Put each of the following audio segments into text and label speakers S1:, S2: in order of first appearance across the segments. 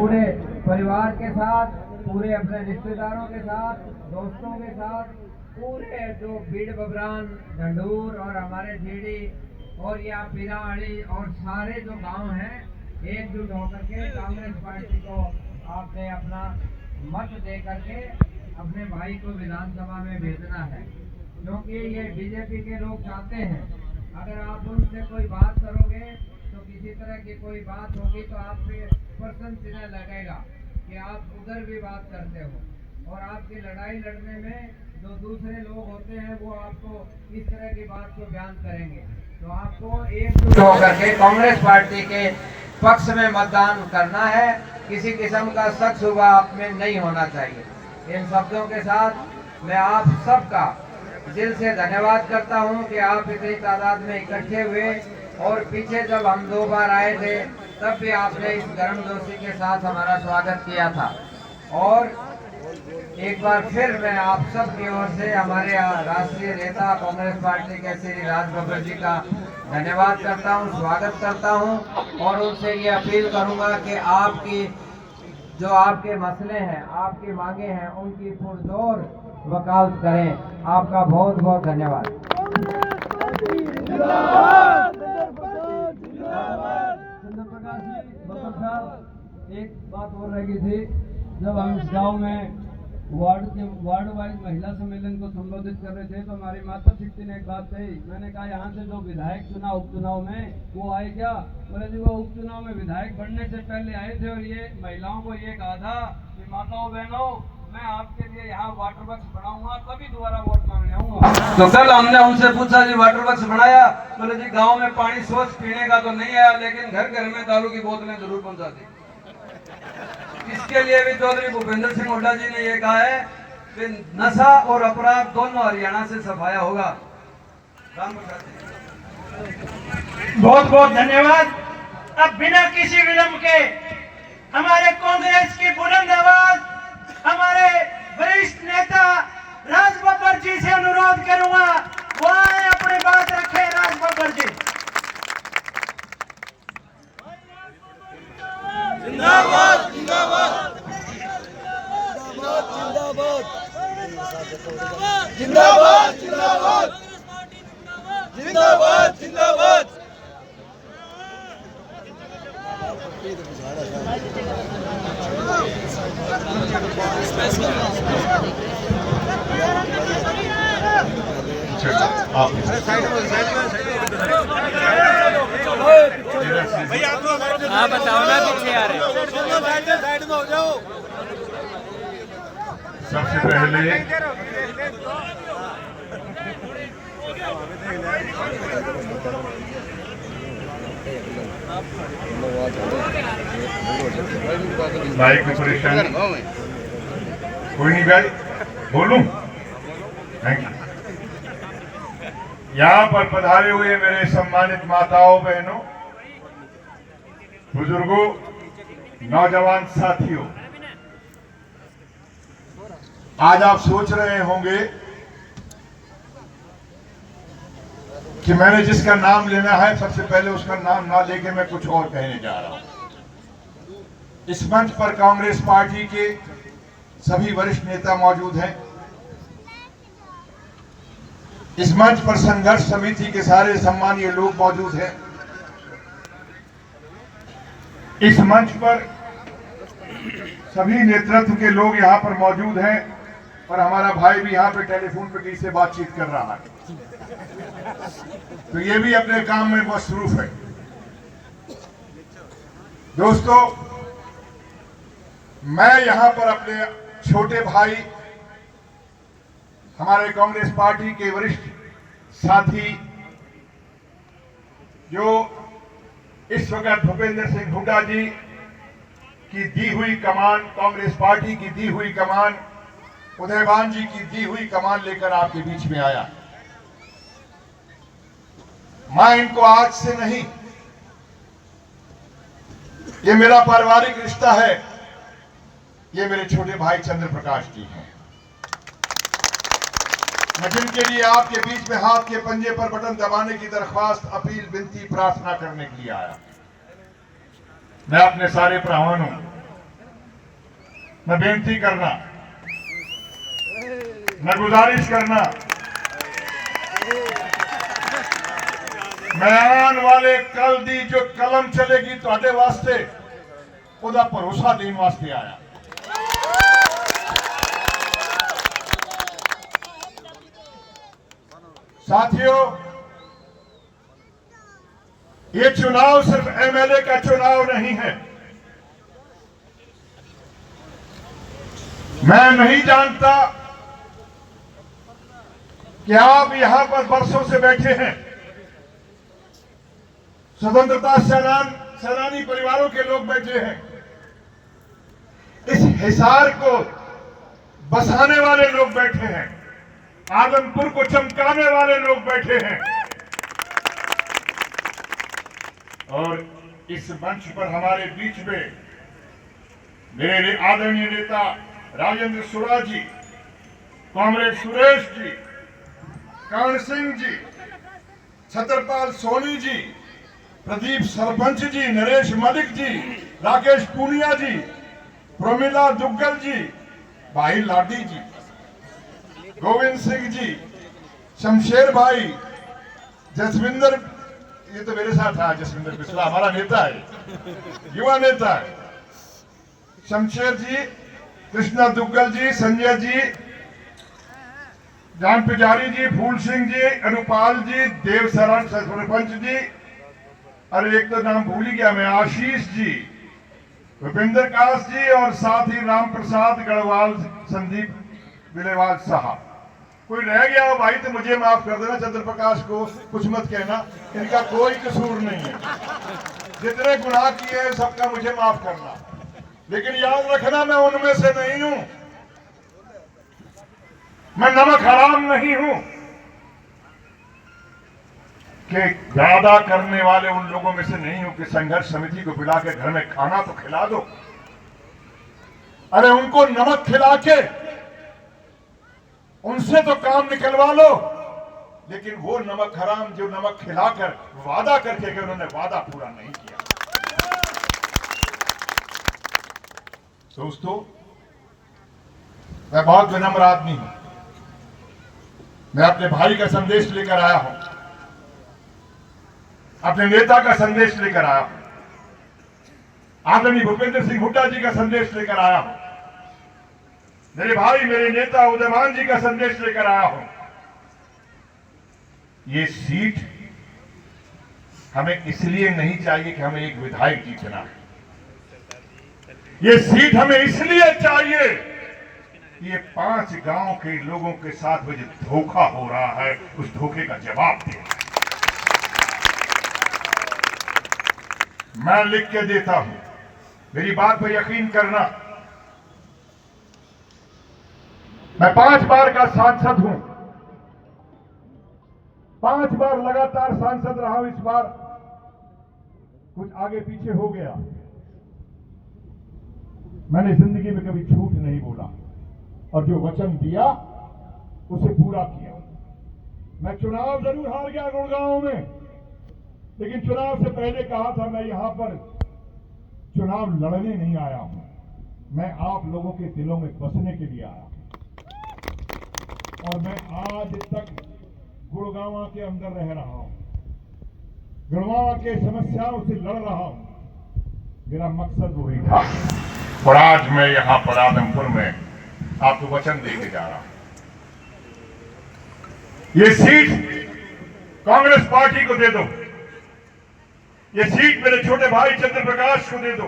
S1: पूरे परिवार के साथ, पूरे अपने रिश्तेदारों के साथ, दोस्तों के साथ, पूरे जो बीड़ बबरान, ढंडूर और हमारे झीड़ी और या पिराड़ी और सारे जो गांव हैं, एकजुट होकर के कांग्रेस पार्टी को आपने अपना मत दे करके अपने भाई को विधानसभा में भेजना है, क्योंकि ये बीजेपी के लोग चाहते हैं अगर आप उनसे कोई बात करोगे तो किसी तरह की कोई बात होगी तो आप पे पर्सन चिन्ह लगेगा कि आप उधर भी बात करते हो, और आपकी लड़ाई लड़ने में जो दूसरे लोग होते हैं वो आपको इस तरह की बात को बयान करेंगे। तो आपको एकजुट होकर के कांग्रेस पार्टी के पक्ष में मतदान करना है, किसी किस्म का शक शुबा आप में नहीं होना चाहिए। इन शब्दों के साथ मैं आप सबका दिल से धन्यवाद करता हूं कि आप इतनी तादाद में इकट्ठे हुए, और पीछे जब हम 2 बार आए थे तब भी आपने इस गर्मजोशी के साथ हमारा स्वागत किया था। और एक बार फिर मैं आप सब की ओर से हमारे राष्ट्रीय नेता कांग्रेस पार्टी के श्री राज बब्बर जी का धन्यवाद करता हूं, स्वागत करता हूं, और उनसे ये अपील करूंगा कि आपकी जो आपके मसले हैं, आपकी मांगे हैं, उनकी पुरजोर वकालत करें। आपका बहुत बहुत धन्यवाद।
S2: चंद्र प्रकाश जी, बब्बर साहब, एक बात और रह गई थी। जब हम इस गांव में वार्ड वाइज महिला सम्मेलन को संबोधित कर रहे थे तो हमारी माता शक्ति ने एक बात कही। मैंने कहा यहाँ से जो विधायक चुना उपचुनाव में वो आए क्या? बोले जी वो उपचुनाव में विधायक बनने से पहले आए थे, और ये महिलाओं को ये कहा था कि माताओं बहनों मैं आपके लिए यहाँ वाटर बॉक्स बनाऊंगा, तभी दोबारा वोट मांगने आऊंगा। तो कल हमने उनसे पूछा जी वाटर बॉक्स बनाया? बोले जी गाँव में पानी स्वच्छ पीने का तो नहीं आया, लेकिन घर घर में दारू की बोतलें जरूर पहुंचा दी। इसके लिए भी चौधरी भूपेंद्र सिंह हुड्डा जी ने ये कहा है कि नशा और अपराध दोनों हरियाणा से सफाया होगा।
S3: बहुत बहुत धन्यवाद। अब बिना किसी विलंब के हमारे कांग्रेस की बुलंद आवाज हमारे वरिष्ठ नेता राज बब्बर जी से अनुरोध करूंगा, वो आए अपनी बात रखे। राज बब्बर जी
S4: जिंदाबाद जिंदाबाद जिंदाबाद जिंदाबाद जिंदाबाद जिंदाबाद जिंदाबाद।
S5: आप बताओ ना, पीछे आ रहे
S4: साइड में हो जाओ।
S6: सबसे पहले बाइक में परेशानी कोई नहीं भाई, बोलूं? Thank you. यहाँ पर पधारे हुए मेरे सम्मानित माताओं, बहनों, बुजुर्गों, नौजवान साथियों, आज आप सोच रहे होंगे कि मैंने जिसका नाम लेना है सबसे पहले उसका नाम ना लेके मैं कुछ और कहने जा रहा हूं। इस मंच पर कांग्रेस पार्टी के सभी वरिष्ठ नेता मौजूद हैं। इस मंच पर संघर्ष समिति के सारे सम्मानीय लोग मौजूद हैं। इस मंच पर सभी नेतृत्व के लोग यहाँ पर मौजूद हैं, और हमारा भाई भी यहाँ पे टेलीफोन पे किसी से बातचीत कर रहा है, तो ये भी अपने काम में मसरूफ है। दोस्तों, मैं यहाँ पर अपने छोटे भाई, हमारे कांग्रेस पार्टी के वरिष्ठ साथी जो इस वक्त भूपेंद्र सिंह हुड्डा जी की दी हुई कमान, कांग्रेस पार्टी की दी हुई कमान, उदयभान जी की दी हुई कमान लेकर आपके बीच में आया। मैं इनको आज से नहीं, ये मेरा पारिवारिक रिश्ता है, ये मेरे छोटे भाई चंद्र प्रकाश जी हैं। मैं जिनके लिए आपके बीच में हाथ के पंजे पर बटन दबाने की दरख्वास्त, अपील, विनती, प्रार्थना करने के लिए आया। मैं अपने सारे प्रावणों न बेनती करना, न गुजारिश करना। मैं आने वाले कल दी जो कलम चलेगी ਤੁਹਾਡੇ वास्ते ਉਹਦਾ ਭਰੋਸਾ ਦੇਣ वास्ते आया। साथियों, ये चुनाव सिर्फ एमएलए का चुनाव नहीं है। मैं नहीं जानता कि आप यहां पर बरसों से बैठे हैं, स्वतंत्रता सेनानी परिवारों के लोग बैठे हैं, इस हिसार को बसाने वाले लोग बैठे हैं, आदमपुर को चमकाने वाले लोग बैठे हैं, और इस मंच पर हमारे बीच में मेरे आदरणीय नेता राजेंद्र सुरा जी, कॉमरेड सुरेश जी, कर्ण सिंह जी, छत्रपाल सोनी जी, प्रदीप सरपंच जी, नरेश मलिक जी, राकेश पूनिया जी, प्रमिला दुग्गल जी, भाई लाडी जी, गोविंद सिंह जी, शमशेर भाई, जसविंदर, ये तो मेरे साथ है, जसविंदर बिस्ला हमारा नेता है, युवा नेता है, शमशेर जी, कृष्णा दुग्गल जी, संजय जी, जान पुजारी जी, फूल सिंह जी, अनुपाल जी, देव शरण सरपंच जी, और एक तो नाम भूल ही गया मैं, आशीष जी, भूपेंद्र कास जी, और साथ ही राम प्रसाद गढ़वाल, संदीप बिलेवाल साहब। कोई रह गया हो भाई तो मुझे माफ कर देना, चंद्र प्रकाश को कुछ मत कहना, इनका कोई कसूर नहीं है, जितने गुनाह किए हैं सबका मुझे माफ करना, लेकिन याद रखना मैं उनमें से नहीं हूं, मैं नमक हराम नहीं हूं कि ज्यादा करने वाले उन लोगों में से नहीं हूं कि संघर्ष समिति को बुला के घर में खाना तो खिला दो, अरे उनको नमक खिला के उनसे तो काम निकलवा लो, लेकिन वो नमक हराम जो नमक खिलाकर वादा करके गए उन्होंने वादा पूरा नहीं किया। दोस्तों, मैं बहुत विनम्र आदमी हूं, मैं अपने भाई का संदेश लेकर आया हूं, अपने नेता का संदेश लेकर आया हूं, आदरणीय भूपेंद्र सिंह हुड्डा जी का संदेश लेकर आया हूं, मेरे भाई मेरे नेता उदयमान जी का संदेश लेकर आया हूं। ये सीट हमें इसलिए नहीं चाहिए कि हमें एक विधायक जीतना है, ये सीट हमें इसलिए चाहिए कि ये 5 गांव के लोगों के साथ मुझे धोखा हो रहा है, उस धोखे का जवाब देना। मैं लिख के देता हूं, मेरी बात पर यकीन करना, मैं 5 बार का सांसद हूं, 5 बार लगातार सांसद रहा हूं, इस बार कुछ आगे पीछे हो गया। मैंने जिंदगी में कभी झूठ नहीं बोला और जो वचन दिया उसे पूरा किया। मैं चुनाव जरूर हार गया गुड़गांव में, लेकिन चुनाव से पहले कहा था मैं यहां पर चुनाव लड़ने नहीं आया हूं, मैं आप लोगों के दिलों में बसने के लिए आया हूं, और मैं आज तक गुड़गांव के अंदर रह रहा हूं, गुड़गांव के समस्याओं से लड़ रहा हूं, मेरा मकसद वही था। और आज मैं यहां पर आदमपुर में आपको वचन देके जा रहा हूं, ये सीट कांग्रेस पार्टी को दे दो, ये सीट मेरे छोटे भाई चंद्र प्रकाश को दे दो,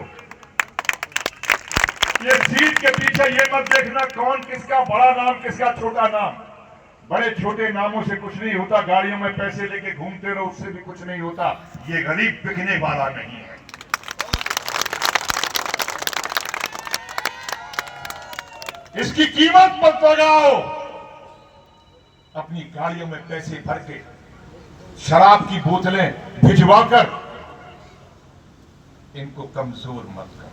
S6: ये सीट के पीछे ये मत देखना कौन किसका बड़ा नाम किसका छोटा नाम, बड़े छोटे नामों से कुछ नहीं होता, गाड़ियों में पैसे लेके घूमते रहो उससे भी कुछ नहीं होता, ये गरीब बिकने वाला नहीं है। इसकी कीमत मत लगाओ, अपनी गाड़ियों में पैसे भर के शराब की बोतलें भिजवाकर इनको कमजोर मत करो।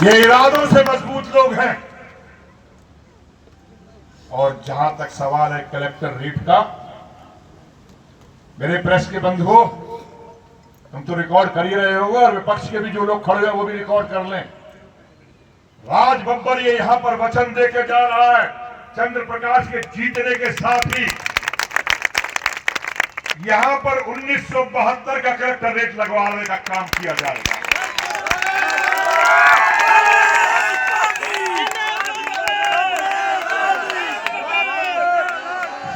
S6: ये इरादों से मजबूत लोग हैं। और जहां तक सवाल है कलेक्टर रेट का, मेरे प्रेस के बंधुओं, तुम तो रिकॉर्ड कर ही रहे होगे और विपक्ष के भी जो लोग खड़े हैं वो भी रिकॉर्ड कर लें। राज बब्बर ये यहाँ पर वचन देके जा रहा है, चंद्र प्रकाश के जीतने के साथ ही यहाँ पर 1972 का कलेक्टर रेट लगवाने का काम किया जाएगा।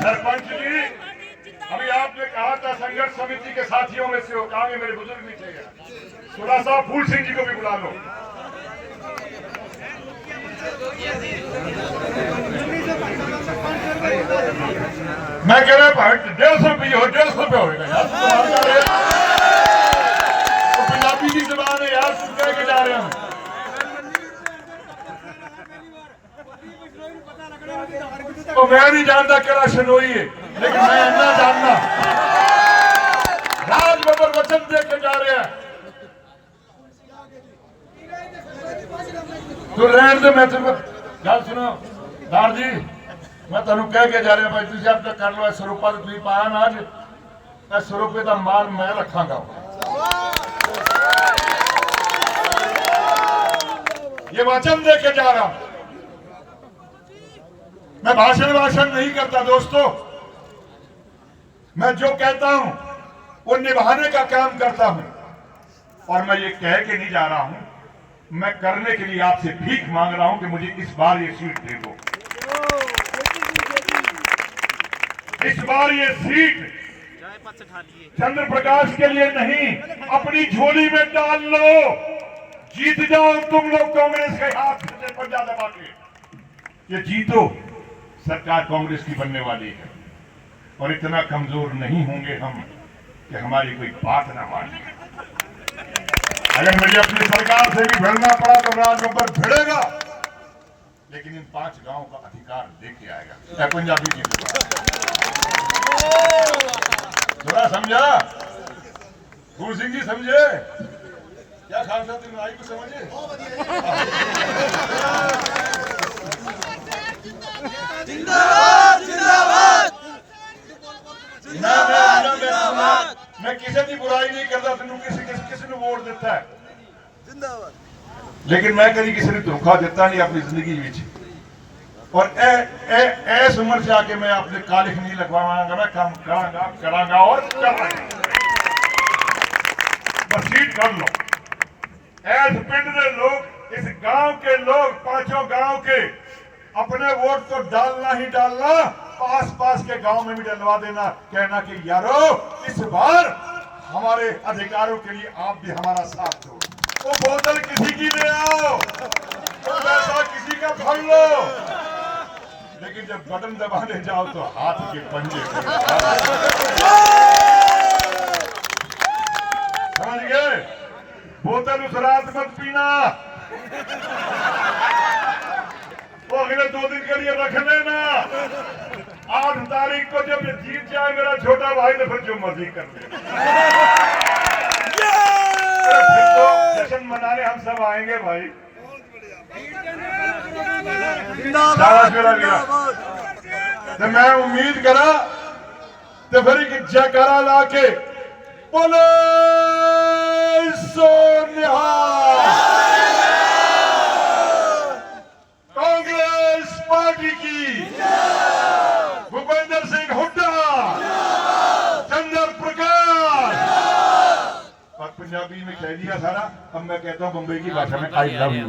S6: सरपंच जी, अभी आपने कहा था संघर्ष समिति के साथियों में से हो, कहा मेरे बुजुर्ग नीचे गया, थोड़ा सा फूल सिंह जी को भी बुला लो। मैं कह रहा 150 रुपये हो, 150 रुपये होगा यार, तो पंजाबी की जबान है यार, सुन कह के जा रहे हैं। तो मैं नहीं जानता क्या शनोई है, लेकिन मैं इतना जानना राज बब्बर वचन दे के जा रहे हैं। तो रहने दे, मैं तुमको गल सुनो दार जी, मैं तेन कह के जा रहा भाई तुम अब तक कर लो, 100 रुपया तो तुम पाया ना, अज 100 रुपये का माल मैं रखांगा। ये वचन दे के जा रहा हूं, मैं भाषण नहीं करता दोस्तों, मैं जो कहता हूं वो निभाने का काम करता हूं। और मैं ये कह के नहीं जा रहा हूं, मैं करने के लिए आपसे भीख मांग रहा हूं कि मुझे इस बार ये सीट दे दो। इस बार ये सीट चंद्र प्रकाश के लिए नहीं, अपनी झोली में डाल लो, जीत जाओ तुम लोग कांग्रेस के हाथ से पंजा दबा के। ये जीतो, सरकार कांग्रेस की बनने वाली है और इतना कमजोर नहीं होंगे हम कि हमारी कोई बात ना माने। अगर मुझे अपनी सरकार से भी भिड़ना पड़ा तो राज बब्बर भिड़ेगा, लेकिन इन 5 गांव का अधिकार लेके आएगा। पंजाबी जी थोड़ा समझा, गुरु सिंह जी समझे क्या, खालसा तुम आई को समझे।
S4: जिंदाबाद जिंदाबाद
S6: जिंदाबाद। मैं किसी की बुराई नहीं करता, तेन किसी ने वोट दिता है, लेकिन मैं कभी किसी ने धोखा दिता नहीं अपनी जिंदगी में। और इस उम्र से आके मैं अपने कालिख नहीं लगवाऊंगा, मैं काम करांगा और करांगा। बस सीट कर लो। ऐस पिंड के लोग, इस गांव के लोग, 5 गांव के अपने वोट तो डालना ही डालना, पास के गांव में भी डलवा देना, कहना कि यारो इस बार हमारे अधिकारों के लिए आप भी हमारा साथ दो। वो बोतल किसी की ले आओ, वो पैसा किसी का भर लो, लेकिन जब बटन दबाने जाओ तो हाथ के पंजे समझ गए। बोतल उस रात मत पीना, वो अगले 2 दिन के लिए रख लेना। 8 तारीख को जब जीत जाए मेरा छोटा भाई तो फिर जो मर्जी कर ले, फिर तो जश्न मनाने हम सब आएंगे भाई। तो मैं उम्मीद करा तो फिर एक जयकारा ला के बोले सोनिया कांग्रेस पार्टी की, भूपेंद्र सिंह हुड्डा, चंद्र प्रकाश। और पंजाबी में कह दिया सारा, अब मैं कहता हूं बंबई की भाषा में आई लव यू।